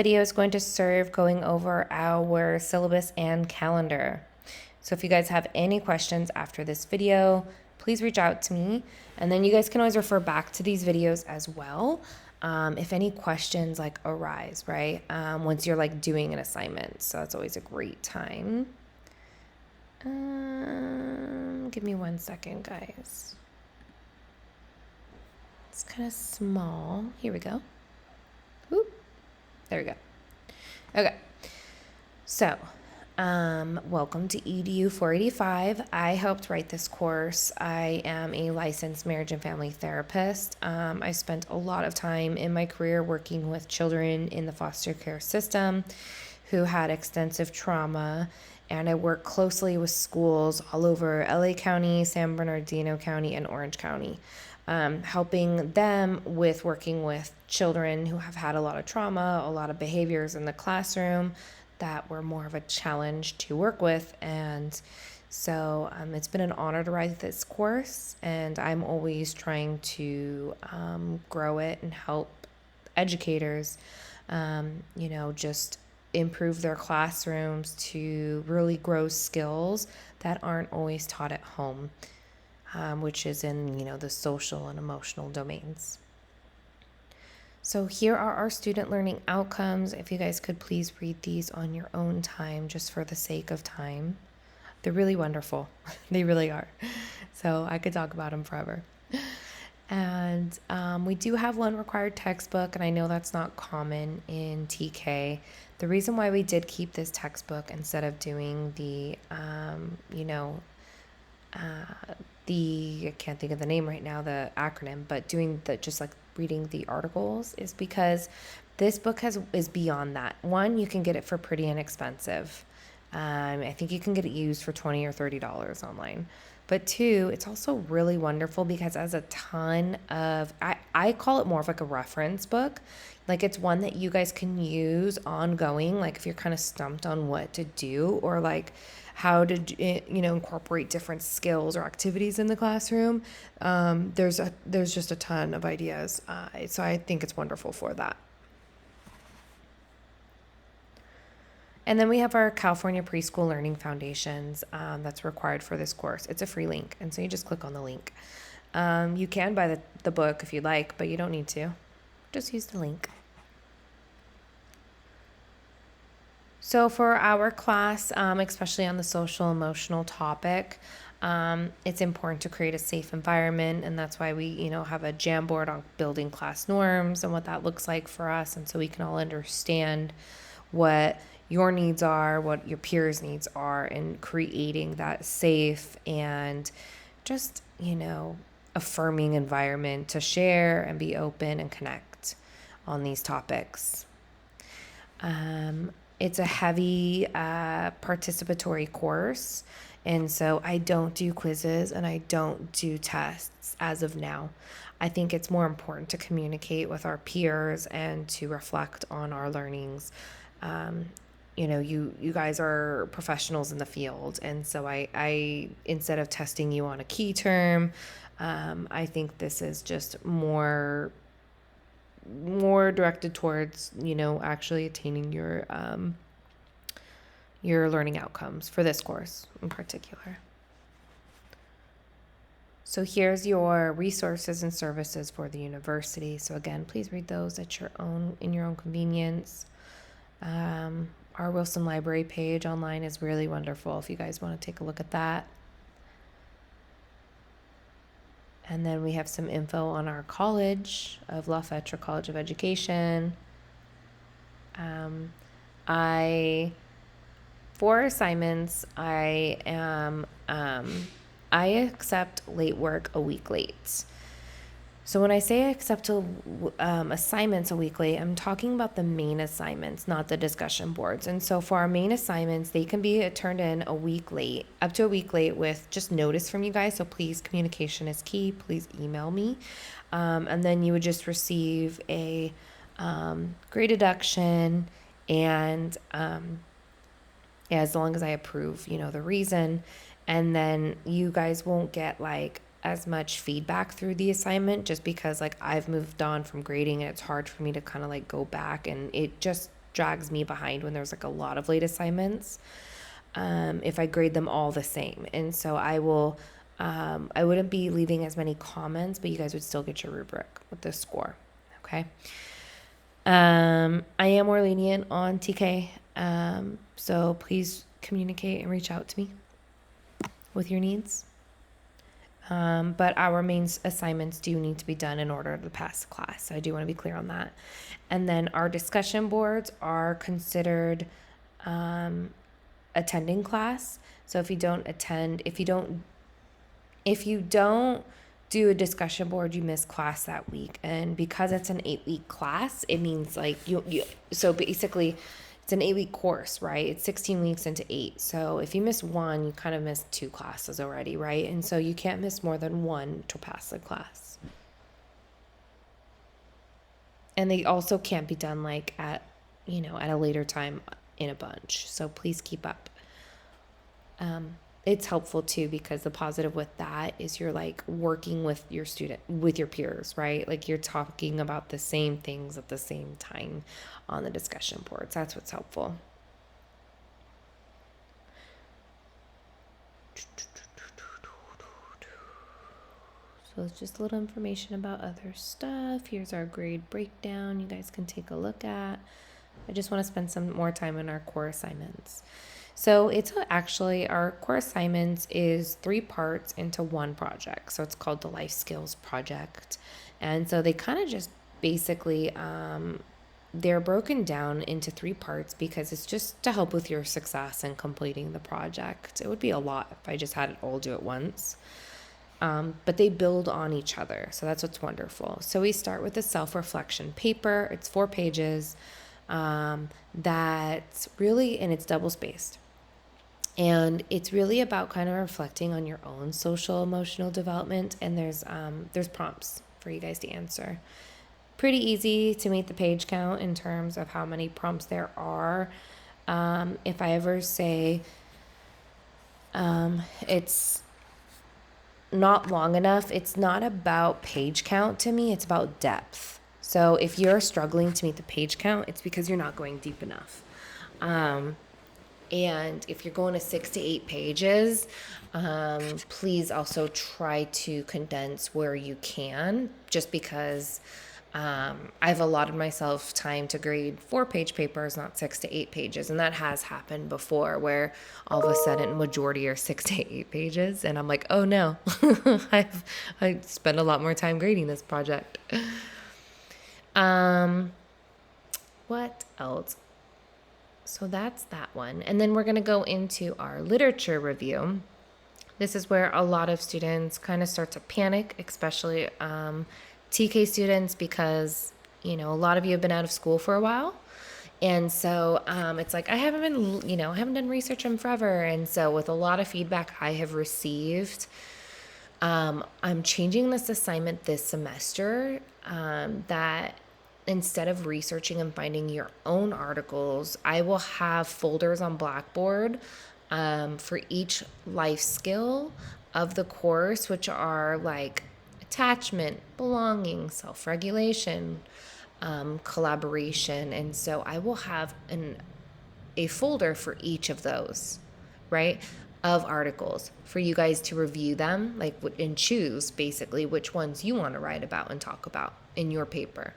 Video is going to serve going over our syllabus and calendar. So if you guys have any questions after this video, please reach out to me. And then you guys can always refer back to these videos as well. If any questions like arise, right? Once you're like doing an assignment. So that's always a great time. Give me 1 second, guys. It's kind of small. Here we go. Whoop. There we go. Okay. So, welcome to EDU 485. I helped write this course. I am a licensed marriage and family therapist. I spent a lot of time in my career working with children in the foster care system who had extensive trauma, and I work closely with schools all over LA County, San Bernardino County, and Orange County. Helping them with working with children who have had a lot of trauma, a lot of behaviors in the classroom that were more of a challenge to work with. And so it's been an honor to write this course, and I'm always trying to grow it and help educators, just improve their classrooms to really grow skills that aren't always taught at home. Which is in, the social and emotional domains. So here are our student learning outcomes. If you guys could please read these on your own time, just for the sake of time. They're really wonderful. They really are. So I could talk about them forever. And we do have one required textbook, and I know that's not common in TK. The reason why we did keep this textbook instead of doing the, I can't think of the name right now, the acronym, but doing the just like reading the articles is because this book is beyond that. One, you can get it for pretty inexpensive. I think you can get it used for $20 or $30 online. But two, it's also really wonderful because it has a ton of, I call it more of like a reference book. Like it's one that you guys can use ongoing, like if you're kind of stumped on what to do or like how to, incorporate different skills or activities in the classroom. There's just a ton of ideas. So I think it's wonderful for that. And then we have our California Preschool Learning Foundations that's required for this course. It's a free link, and so you just click on the link. You can buy the book if you'd like, but you don't need to. Just use the link. So for our class, especially on the social emotional topic, it's important to create a safe environment, and that's why we, have a Jamboard on building class norms and what that looks like for us, and so we can all understand what your needs are, what your peers' needs are, and creating that safe and just, affirming environment to share and be open and connect on these topics. It's a heavy participatory course, and so I don't do quizzes and I don't do tests as of now. I think it's more important to communicate with our peers and to reflect on our learnings. You guys are professionals in the field, and so I instead of testing you on a key term, I think this is just more directed towards, actually attaining your learning outcomes for this course in particular. So here's your resources and services for the university. So again, please read those in your own convenience. Our Wilson Library page online is really wonderful if you guys want to take a look at that. And then we have some info on our college of La Fetra College of Education. For assignments, I accept late work a week late. So when I say I accept assignments a week late, I'm talking about the main assignments, not the discussion boards. And so for our main assignments, they can be turned in a week late, up to a week late with just notice from you guys. So please, communication is key. Please email me. And then you would just receive a grade deduction, and as long as I approve, the reason. And then you guys won't get like as much feedback through the assignment, just because like I've moved on from grading and it's hard for me to kind of like go back, and it just drags me behind when there's like a lot of late assignments, if I grade them all the same. And so I wouldn't be leaving as many comments, but you guys would still get your rubric with the score. Okay. I am more lenient on TK. So please communicate and reach out to me with your needs. But our main assignments do need to be done in order to pass the class. So I do want to be clear on that. And then our discussion boards are considered attending class. So if you don't do a discussion board, you miss class that week. And because it's an 8-week class, it means like so basically it's an 8-week course, right? It's 16 weeks into 8. So if you miss one, you kind of missed 2 classes already, right? And so you can't miss more than one to pass the class. And they also can't be done like at a later time in a bunch. So please keep up. It's helpful too, because the positive with that is you're like working with your peers, right? Like you're talking about the same things at the same time on the discussion boards. That's what's helpful. So it's just a little information about other stuff. Here's our grade breakdown. You guys can take a look at. I just want to spend some more time on our core assignments. So it's actually, our core assignments is 3 parts into one project. So it's called the Life Skills Project. And so they kind of just basically, they're broken down into 3 parts because it's just to help with your success in completing the project. It would be a lot if I just had it all do at once. But they build on each other. So that's what's wonderful. So we start with a self-reflection paper. It's 4 pages. That's really, and it's double spaced. And it's really about kind of reflecting on your own social emotional development. And there's prompts for you guys to answer. Pretty easy to meet the page count in terms of how many prompts there are. If I ever say it's not long enough, it's not about page count to me, it's about depth. So if you're struggling to meet the page count, it's because you're not going deep enough. And if you're going to 6 to 8 pages, please also try to condense where you can, just because I've allotted myself time to grade 4-page papers, not 6 to 8 pages. And that has happened before, where all of a sudden majority are 6 to 8 pages. And I'm like, oh no, I spent a lot more time grading this project. What else? So that's that one. And then we're going to go into our literature review. This is where a lot of students kind of start to panic, especially TK students, because, a lot of you have been out of school for a while. And so it's like, I haven't done research in forever. And so with a lot of feedback I have received, I'm changing this assignment this semester, that instead of researching and finding your own articles, I will have folders on Blackboard for each life skill of the course, which are like attachment, belonging, self-regulation, collaboration. And so I will have a folder for each of those, right, of articles for you guys to review them, and choose basically which ones you want to write about and talk about in your paper.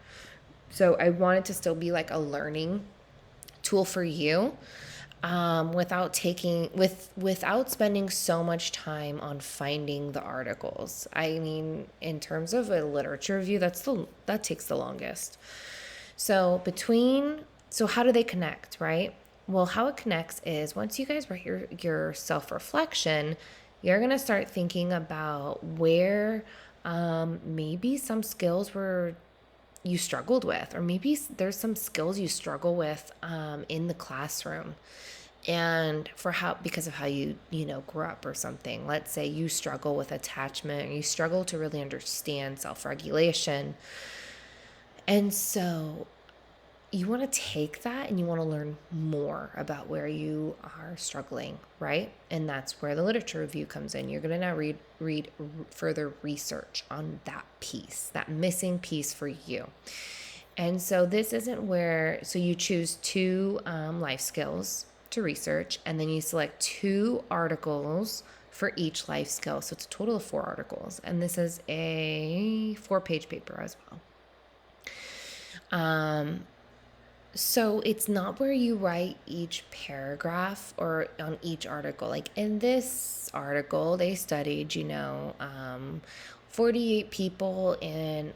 So I want it to still be like a learning tool for you, without spending so much time on finding the articles. I mean, in terms of a literature review, that takes the longest. So how do they connect, right? Well, how it connects is once you guys write your self-reflection, you're going to start thinking about where maybe some skills you struggled with, or maybe there's some skills you struggle with in the classroom, and because of how you grew up or something. Let's say you struggle with attachment, or you struggle to really understand self-regulation, and so you want to take that and you want to learn more about where you are struggling, right? And that's where the literature review comes in. You're going to now read further research on that piece, that missing piece for you. And so this isn't where, so you choose two life skills to research, and then you select two articles for each life skill. So it's a total of 4 articles. And this is a 4-page paper as well. So it's not where you write each paragraph or on each article. Like in this article, they studied, 48 people in,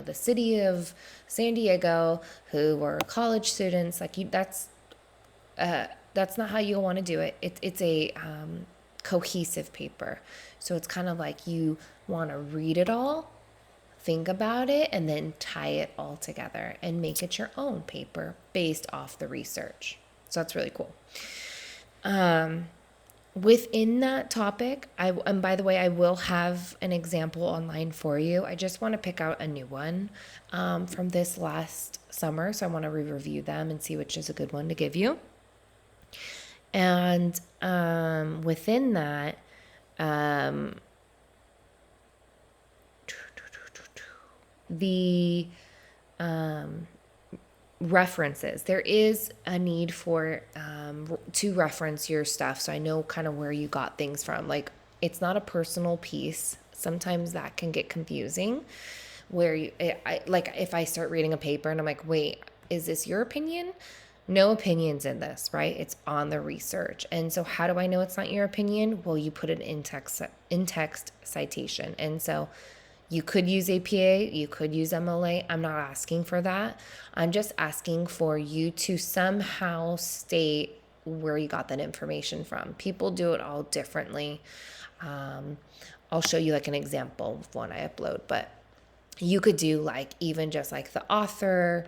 the city of San Diego who were college students. Like that's not how you want to do it. It's a cohesive paper. So it's kind of like you want to read it all, think about it, and then tie it all together and make it your own paper based off the research. So that's really cool. Within that topic, and by the way, I will have an example online for you. I just want to pick out a new one from this last summer. So I want to review them and see which is a good one to give you. And within that, the references. There is a need for to reference your stuff, so I know kind of where you got things from. Like it's not a personal piece. Sometimes that can get confusing. Where if I start reading a paper and I'm like, wait, is this your opinion? No opinions in this, right? It's on the research. And so how do I know it's not your opinion? Well, you put it in text citation. And so you could use APA, you could use MLA. I'm not asking for that. I'm just asking for you to somehow state where you got that information from. People do it all differently. I'll show you like an example of one I upload, but you could do like even just like the author,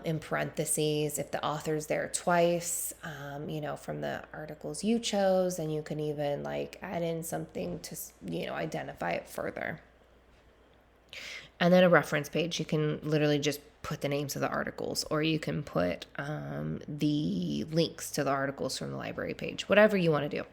in parentheses, if the author's there twice, from the articles you chose, and you can even like add in something to, identify it further. And then a reference page, you can literally just put the names of the articles, or you can put the links to the articles from the library page, whatever you want to do.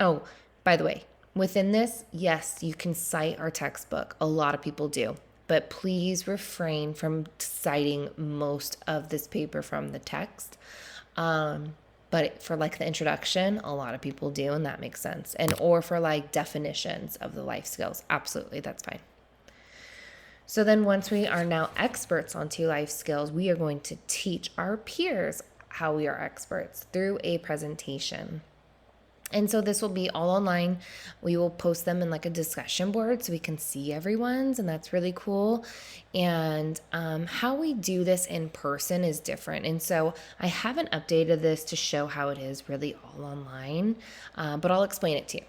Oh, by the way, within this, yes, you can cite our textbook. A lot of people do. But please refrain from citing most of this paper from the text. But for like the introduction, a lot of people do, and that makes sense. Or for like definitions of the life skills, absolutely, that's fine. So then once we are now experts on 2 life skills, we are going to teach our peers how we are experts through a presentation. And so this will be all online. We will post them in like a discussion board so we can see everyone's, and that's really cool. And how we do this in person is different. And so I haven't updated this to show how it is really all online, but I'll explain it to you.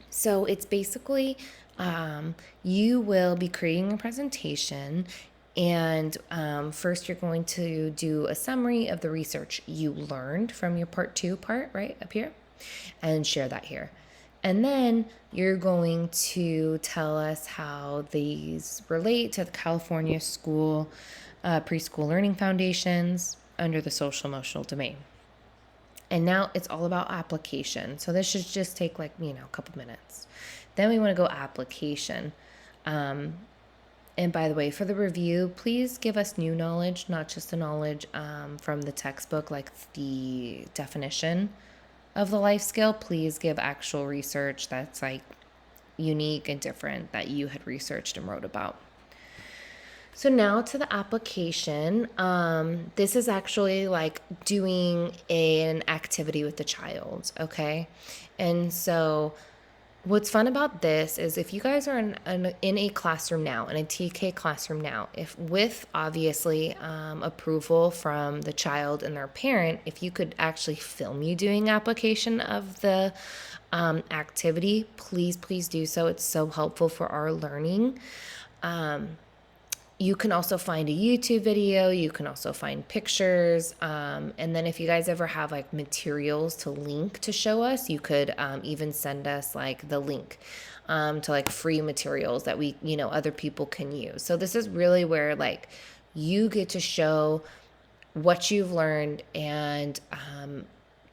So it's basically you will be creating a presentation, and first you're going to do a summary of the research you learned from your part 2 right up here, and share that here. And then you're going to tell us how these relate to the California School Preschool Learning Foundations under the social emotional domain. And now it's all about application. So this should just take like, a couple minutes. Then we want to go application. And by the way, for the review, please give us new knowledge, not just the knowledge from the textbook, like the definition of the life skill. Please give actual research that's like unique and different that you had researched and wrote about. So now to the application. This is actually like doing an activity with the child, okay? And so what's fun about this is if you guys are in a classroom now, in a TK classroom now, if with obviously approval from the child and their parent, if you could actually film you doing application of the activity, please do so. It's so helpful for our learning. You can also find a YouTube video. You can also find pictures. And then if you guys ever have like materials to link to show us, you could even send us like the link to like free materials that we, other people can use. So this is really where like you get to show what you've learned and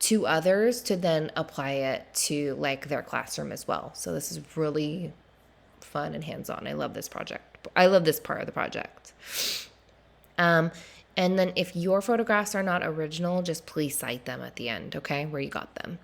to others to then apply it to like their classroom as well. So this is really fun and hands-on. I love this project. I love this part of the project. And then if your photographs are not original, just please cite them at the end, okay, where you got them.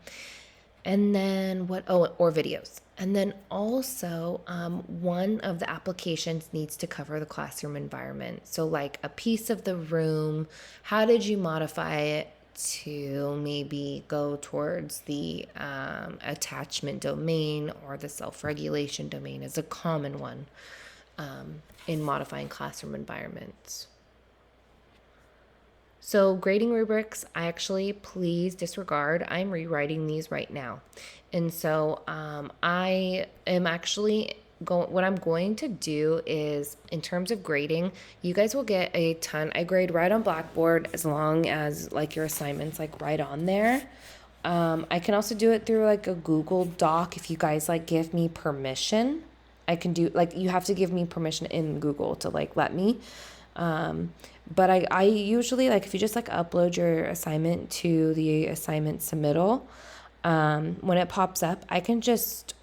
And then or videos. And then also, one of the applications needs to cover the classroom environment. So like a piece of the room, how did you modify it to maybe go towards the attachment domain, or the self-regulation domain is a common one in modifying classroom environments. So grading rubrics, please disregard. I'm rewriting these right now. And so I am what I'm going to do is, in terms of grading, you guys will get a ton. I grade right on Blackboard, as long as like your assignment's like right on there. I can also do it through like a Google Doc if you guys like give me permission. I can do, like, you have to give me permission in Google to like let me. But I usually, like, if you just like upload your assignment to the assignment submittal, when it pops up, I can just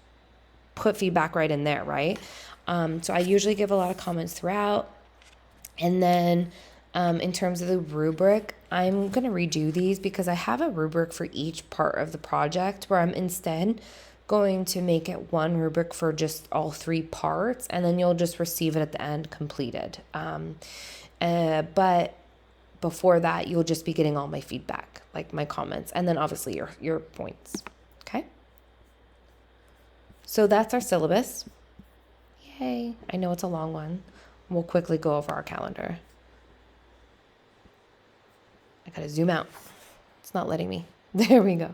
put feedback right in there, right? So I usually give a lot of comments throughout. And then in terms of the rubric, I'm going to redo these because I have a rubric for each part of the project, where I'm instead going to make it one rubric for just all 3 parts, and then you'll just receive it at the end completed. But before that, you'll just be getting all my feedback, like my comments, and then obviously your points. Okay. So that's our syllabus. Yay. I know it's a long one. We'll quickly go over our calendar. I gotta zoom out. It's not letting me. There we go.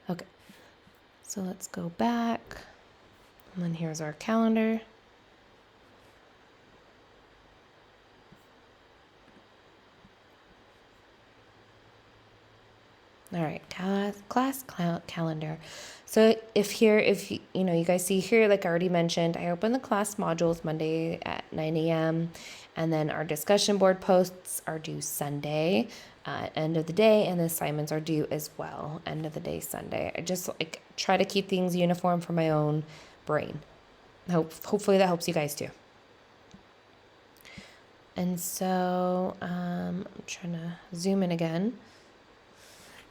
Okay. So let's go back. And then here's our calendar. All right, class calendar. So if you guys see here, like I already mentioned, I open the class modules Monday at 9 a.m. And then our discussion board posts are due Sunday, end of the day, and the assignments are due as well, end of the day Sunday. I just like try to keep things uniform for my own brain. Hopefully that helps you guys too. And so I'm trying to zoom in again.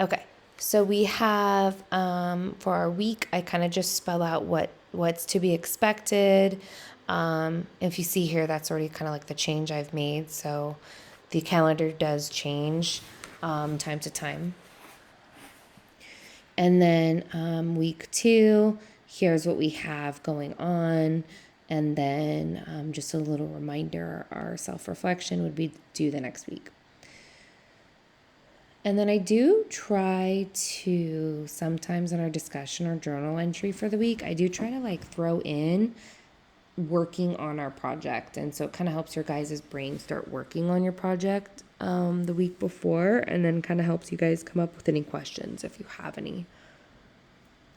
Okay, so we have, for our week, I kind of just spell out what's to be expected. If you see here, that's already kind of like the change I've made. So the calendar does change time to time. And then week 2, here's what we have going on. And then just a little reminder, our self-reflection would be due the next week. And then I do try to, sometimes in our discussion or journal entry for the week, I do try to like throw in working on our project. And so it kind of helps your guys' brain start working on your project the week before, and then kind of helps you guys come up with any questions if you have any.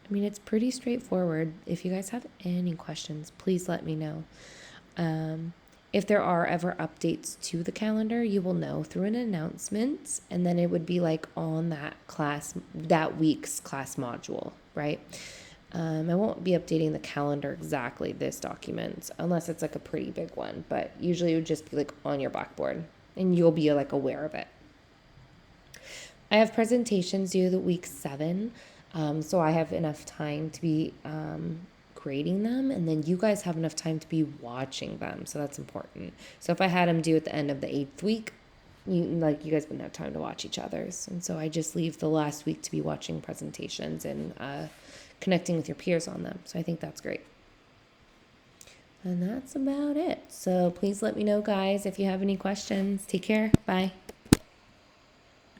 I mean, it's pretty straightforward. If you guys have any questions, please let me know. If there are ever updates to the calendar, you will know through an announcement, and then it would be like on that week's class module, right? I won't be updating the calendar exactly this document unless it's like a pretty big one, but usually it would just be like on your Blackboard and you'll be like aware of it. I have presentations due the week 7, so I have enough time to be grading them, and then you guys have enough time to be watching them, so that's important. So if I had them due at the end of the 8th week, you guys wouldn't have time to watch each other's, and so I just leave the last week to be watching presentations and connecting with your peers on them. So I think that's great. And that's about it. So please let me know, guys, if you have any questions. Take care. Bye.